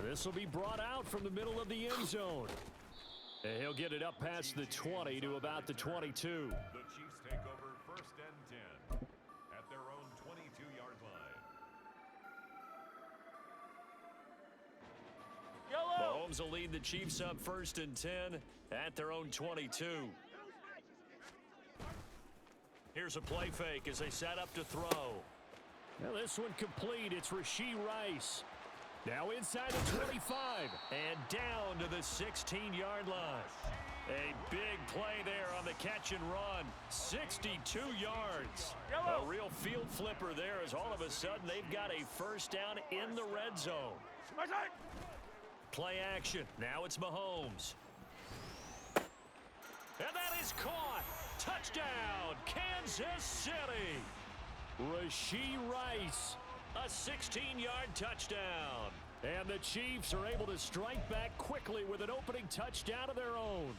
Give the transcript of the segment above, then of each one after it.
This will be brought out from the middle of the end zone. And he'll get it up past the 20 to about the 22. The Chiefs take over 1st and 10 at their own 22-yard line. Mahomes will lead the Chiefs up 1st and 10 at their own 22. Here's a play fake as they set up to throw. Now this one complete. It's Rashee Rice. Now inside the 25 and down to the 16-yard line. A big play there on the catch and run. 62 yards. A real field flipper there as all of a sudden they've got a first down in the red zone. Play action. Now it's Mahomes. And that is caught. Touchdown, Kansas City. Rashee Rice. A 16-yard touchdown. And the Chiefs are able to strike back quickly with an opening touchdown of their own.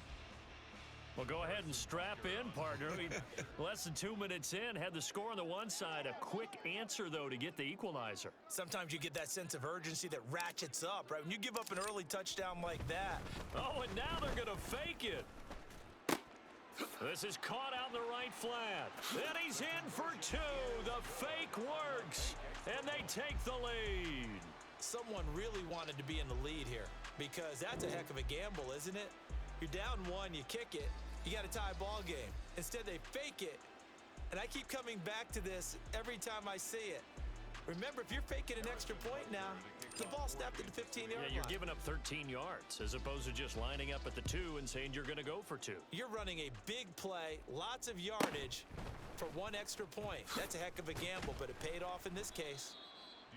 Well, go ahead and strap in, partner. I mean, less than 2 minutes in, had the score on the one side. A quick answer, though, to get the equalizer. Sometimes you get that sense of urgency that ratchets up, right? When you give up an early touchdown like that. Oh, and now they're going to fake it. This is caught out in the right flat. Then he's in for 2. The fake works, and they take the lead. Someone really wanted to be in the lead here because that's a heck of a gamble, isn't it? You're down 1, you kick it, you got a tie ball game. Instead, they fake it, and I keep coming back to this every time I see it. Remember, if you're faking an extra point now, the ball snapped at the 15-yard line. Yeah, you're giving up 13 yards as opposed to just lining up at the 2 and saying you're going to go for 2. You're running a big play, lots of yardage for 1 extra point. That's a heck of a gamble, but it paid off in this case.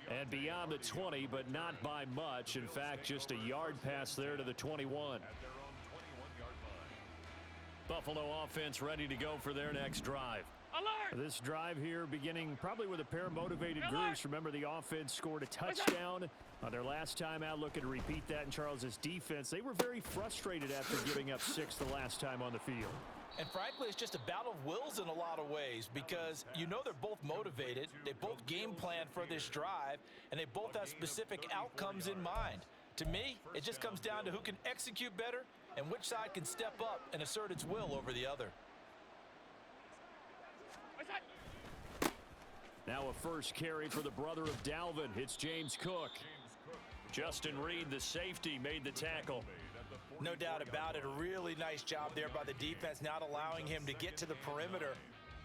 And beyond the 20, but not by much. In fact, just a yard pass there to the 21. At their own 21-yard line. Buffalo offense ready to go for their next drive. Alert! This drive here beginning probably with a pair of motivated groups. Remember, the offense scored a touchdown on their last time out. Looking to repeat that in Charles's defense. They were very frustrated after giving up 6 the last time on the field. And frankly, it's just a battle of wills in a lot of ways because you know they're both motivated, they both game plan for this drive, and they both have specific outcomes in mind. To me, it just comes down to who can execute better and which side can step up and assert its will over the other. Now a first carry for the brother of Dalvin. It's James Cook. Justin Reed, the safety, made the tackle. No doubt about it. A really nice job there by the defense, not allowing him to get to the perimeter.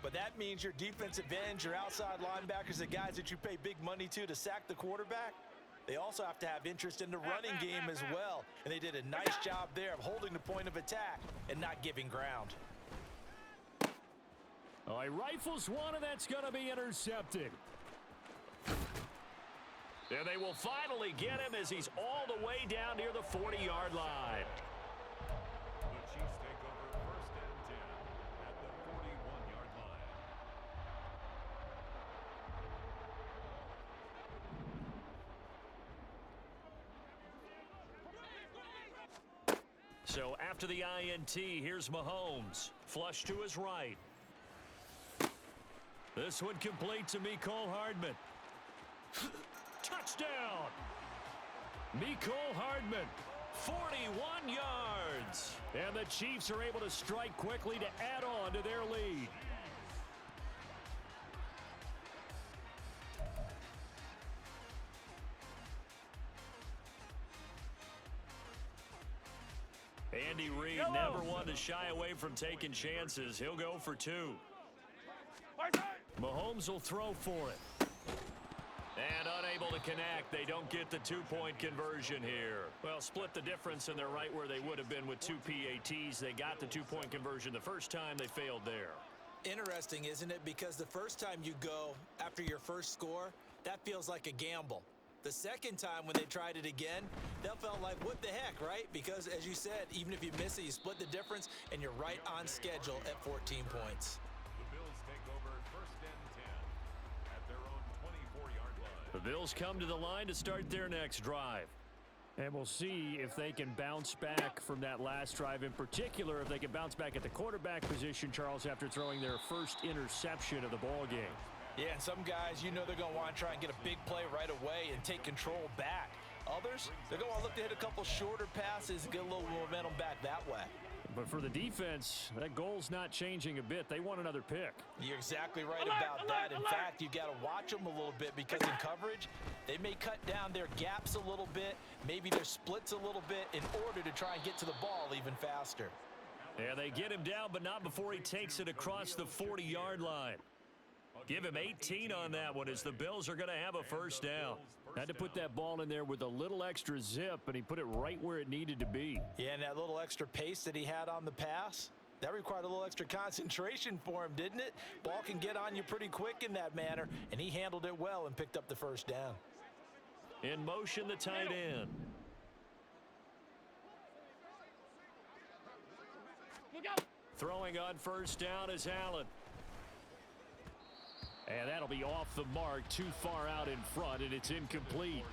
But that means your defensive ends, your outside linebackers, the guys that you pay big money to sack the quarterback, they also have to have interest in the running game as well. And they did a nice job there of holding the point of attack and not giving ground. Oh, he rifles one, and that's going to be intercepted. And they will finally get him as he's all the way down near the 40-yard line. The Chiefs take over 1st and 10 at the 41-yard line. So after the INT, here's Mahomes. Flush to his right. This one complete to Mecole Hardman. Touchdown! Mecole Hardman, 41 yards. And the Chiefs are able to strike quickly to add on to their lead. Andy Reid never one to shy away from taking chances. He'll go for 2. Mahomes will throw for it. And unable to connect. They don't get the 2-point conversion here. Well, split the difference, and they're right where they would have been with 2 PATs. They got the 2-point conversion the first time. They failed there. Interesting, isn't it? Because the first time you go after your first score, that feels like a gamble. The second time when they tried it again, that felt like, what the heck, right? Because, as you said, even if you miss it, you split the difference, and you're right on schedule at 14 points. The Bills take over 1st and 10 at their own 24-yard line. The Bills come to the line to start their next drive. And we'll see if they can bounce back from that last drive, in particular, if they can bounce back at the quarterback position, Charles, after throwing their first interception of the ball game. Yeah, and some guys, you know they're going to want to try and get a big play right away and take control back. Others, they're going to look to hit a couple shorter passes and get a little momentum back that way. But for the defense, that goal's not changing a bit. They want another pick. You're exactly right about that. In fact, you got to watch them a little bit because in coverage, they may cut down their gaps a little bit, maybe their splits a little bit in order to try and get to the ball even faster. Yeah, they get him down, but not before he takes it across the 40-yard line. Give him 18 on that one as the Bills are going to have a first down. Had to put that ball in there with a little extra zip, and he put it right where it needed to be. Yeah, and that little extra pace that he had on the pass, that required a little extra concentration for him, didn't it? Ball can get on you pretty quick in that manner, and he handled it well and picked up the first down. In motion, the tight end. Throwing on first down is Allen. And that'll be off the mark, too far out in front, and it's incomplete.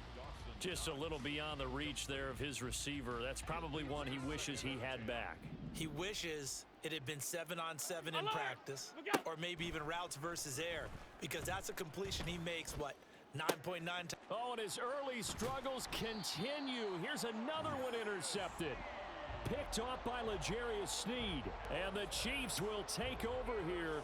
Just a little beyond the reach there of his receiver. That's probably one he wishes he had back. He wishes it had been 7-on-7 in practice, or maybe even routes versus air, because that's a completion he makes, 9.9 times. Oh, and his early struggles continue. Here's another one intercepted. Picked off by L'Jarius Sneed. And the Chiefs will take over here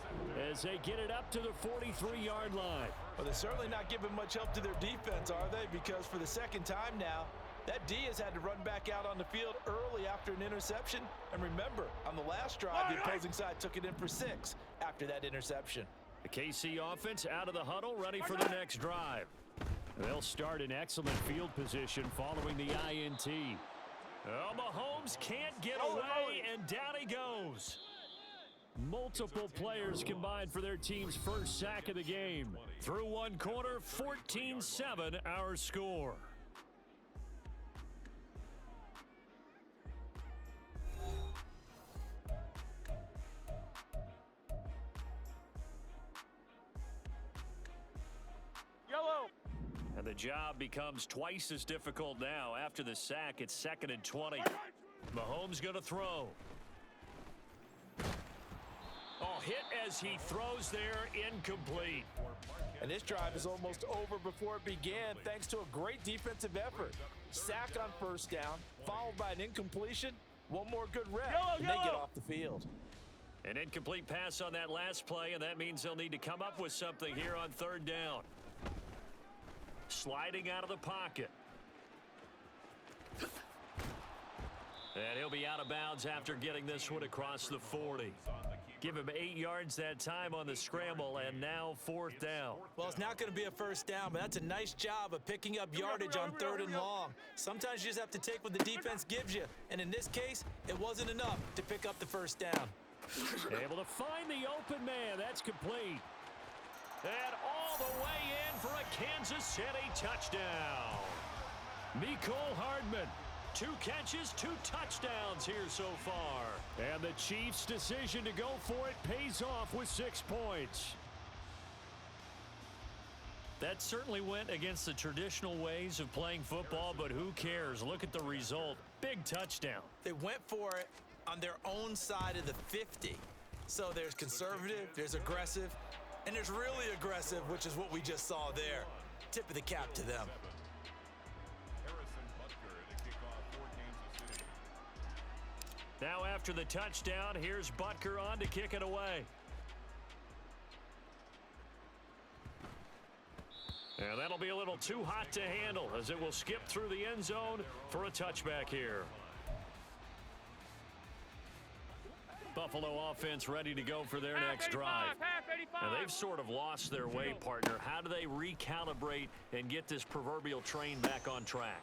as they get it up to the 43-yard line. Well, they're certainly not giving much help to their defense, are they? Because for the second time now, that D has had to run back out on the field early after an interception. And remember, on the last drive, the opposing side took it in for 6 after that interception. The KC offense out of the huddle, ready for the next drive. They'll start in excellent field position following the INT. Oh, Mahomes can't get away, and down he goes. Multiple players combined for their team's first sack of the game. Through one quarter, 14-7 our score. And the job becomes twice as difficult now. After the sack, it's 2nd and 20. Mahomes going to throw. Oh, hit as he throws there, incomplete. And this drive is almost over before it began thanks to a great defensive effort. Sack on first down, followed by an incompletion. One more good rep, and they get off the field. An incomplete pass on that last play, and that means they'll need to come up with something here on 3rd down. Sliding out of the pocket. And he'll be out of bounds after getting this one across the 40. Give him 8 yards that time on the scramble, and now 4th down. Well, it's not going to be a first down, but that's a nice job of picking up yardage on 3rd and long. Sometimes you just have to take what the defense gives you, and in this case, it wasn't enough to pick up the first down. Able to find the open man. That's complete. And all the way in for a Kansas City touchdown. Mecole Hardman, 2 catches, 2 touchdowns here so far. And the Chiefs' decision to go for it pays off with 6 points. That certainly went against the traditional ways of playing football, but who cares? Look at the result. Big touchdown. They went for it on their own side of the 50. So there's conservative, there's aggressive, and there's really aggressive, which is what we just saw there. Tip of the cap to them. Now after the touchdown, here's Butker on to kick it away. And that'll be a little too hot to handle as it will skip through the end zone for a touchback here. Buffalo offense ready to go for their next drive. Now they've sort of lost their way, partner. How do they recalibrate and get this proverbial train back on track?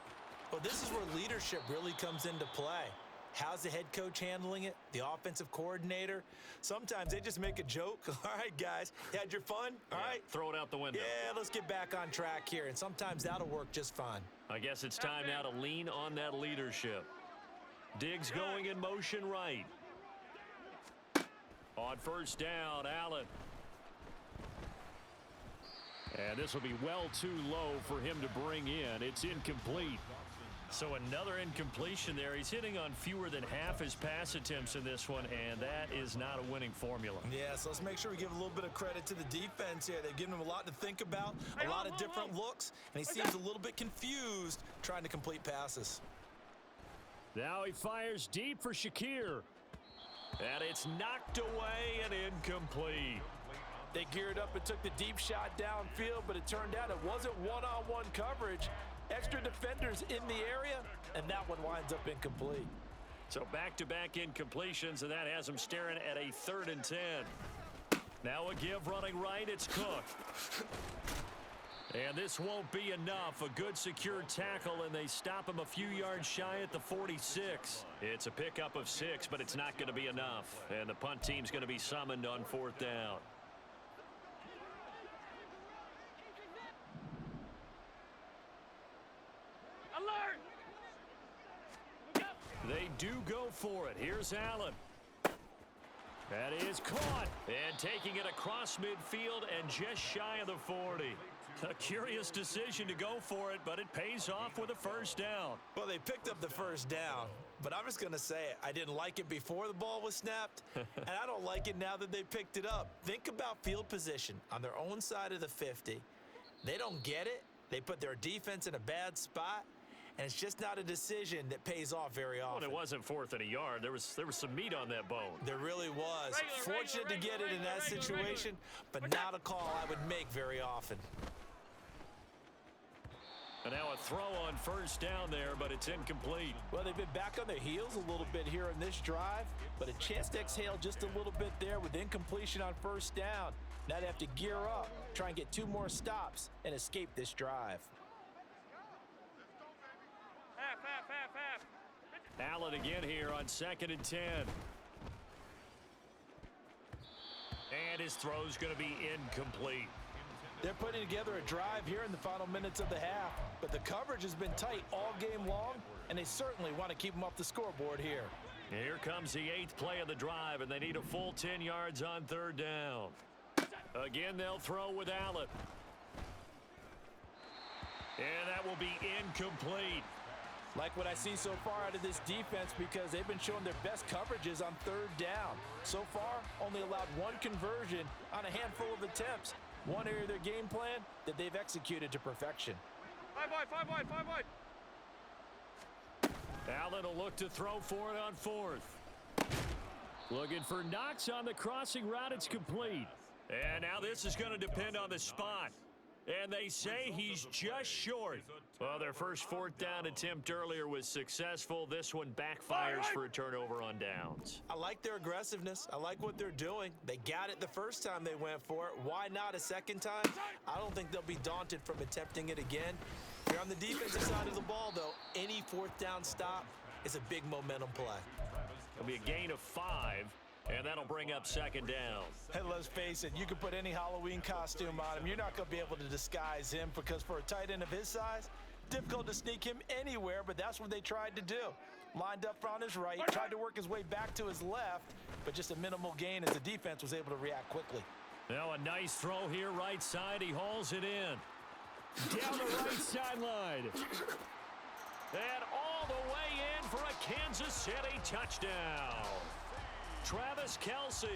Well, this is where leadership really comes into play. How's the head coach handling it? The offensive coordinator? Sometimes they just make a joke. All right, guys, you had your fun? All right. Throw it out the window. Yeah, let's get back on track here, and sometimes that'll work just fine. I guess it's time now to lean on that leadership. Diggs going in motion right. On first down, Allen. And this will be well too low for him to bring in. It's incomplete. So another incompletion there. He's hitting on fewer than half his pass attempts in this one, and that is not a winning formula. Yeah, so let's make sure we give a little bit of credit to the defense here. They've given him a lot to think about, a lot of different looks, and he seems a little bit confused trying to complete passes. Now he fires deep for Shakir. And it's knocked away and incomplete. They geared up and took the deep shot downfield, but it turned out it wasn't one-on-one coverage. Extra defenders in the area, and that one winds up incomplete. So back-to-back incompletions, and that has him staring at a 3rd and 10. Now a give running right, it's Cook. And this won't be enough. A good secure tackle, and they stop him a few yards shy at the 46. It's a pickup of 6, but it's not going to be enough. And the punt team's going to be summoned on 4th down. Alert! They do go for it. Here's Allen. That is caught. And taking it across midfield and just shy of the 40. A curious decision to go for it, but it pays off with a 1st down. Well, they picked up the 1st down, but I'm just going to say it. I didn't like it before the ball was snapped, and I don't like it now that they picked it up. Think about field position on their own side of the 50. They don't get it. They put their defense in a bad spot, and it's just not a decision that pays off very often. Well, it wasn't 4th and a yard. There was some meat on that bone. There really was. Fortunate to get it in that situation, but not a call I would make very often. And now a throw on 1st down there, but it's incomplete. Well, they've been back on their heels a little bit here in this drive, but a chance to exhale just a little bit there with incompletion on 1st down. Now they have to gear up, try and get 2 more stops, and escape this drive. Half. Allen again here on 2nd and 10. And his throw's going to be incomplete. They're putting together a drive here in the final minutes of the half, but the coverage has been tight all game long, and they certainly want to keep them off the scoreboard here. Here comes the 8th play of the drive, and they need a full 10 yards on 3rd down. Again, they'll throw with Allen. And that will be incomplete. Like what I see so far out of this defense, because they've been showing their best coverages on 3rd down. So far, only allowed 1 conversion on a handful of attempts. One area of their game plan that they've executed to perfection. 5 wide. Allen will look to throw for it on 4th. Looking for Knox on the crossing route. It's complete. And now this is going to depend on the spot. And they say he's just short. Well, their first 4th down attempt earlier was successful. This one backfires for a turnover on downs. I like their aggressiveness. I like what they're doing. They got it the first time they went for it. Why not a second time? I don't think they'll be daunted from attempting it again. Here on the defensive side of the ball, though, any 4th down stop is a big momentum play. It'll be a gain of 5. And that'll bring up 2nd down. Hey, let's face it, you can put any Halloween costume on him. You're not going to be able to disguise him, because for a tight end of his size, difficult to sneak him anywhere, but that's what they tried to do. Lined up on his right, tried to work his way back to his left, but just a minimal gain as the defense was able to react quickly. Now a nice throw here right side. He hauls it in. Down the right sideline. And all the way in for a Kansas City touchdown. Travis Kelce,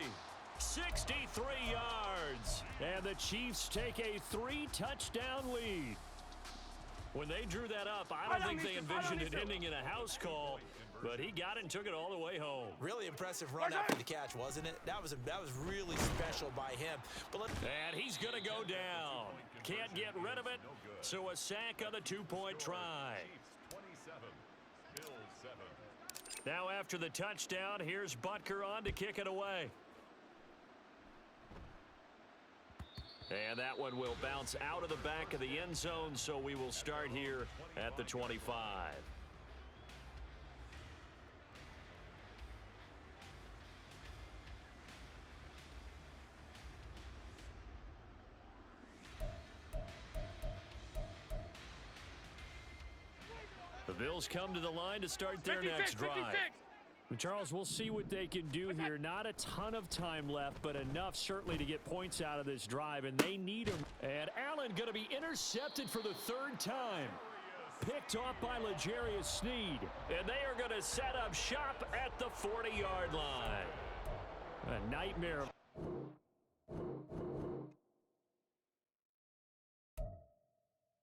63 yards. And the Chiefs take a 3-touchdown lead. When they drew that up, I don't think they envisioned it ending in a house call, but he got it and took it all the way home. Really impressive run after the catch, wasn't it? That was really special by him. And he's going to go down. Can't get rid of it, so a sack on the 2-point try. Now after the touchdown, here's Butker on to kick it away. And that one will bounce out of the back of the end zone, so we will start here at the 25. The Bills come to the line to start their next drive. 56. Charles, we'll see what they can do here. Not a ton of time left, but enough certainly to get points out of this drive, and they need them. And Allen going to be intercepted for the 3rd time. picked off by L'Jarius Sneed. And they are going to set up shop at the 40-yard line. A nightmare.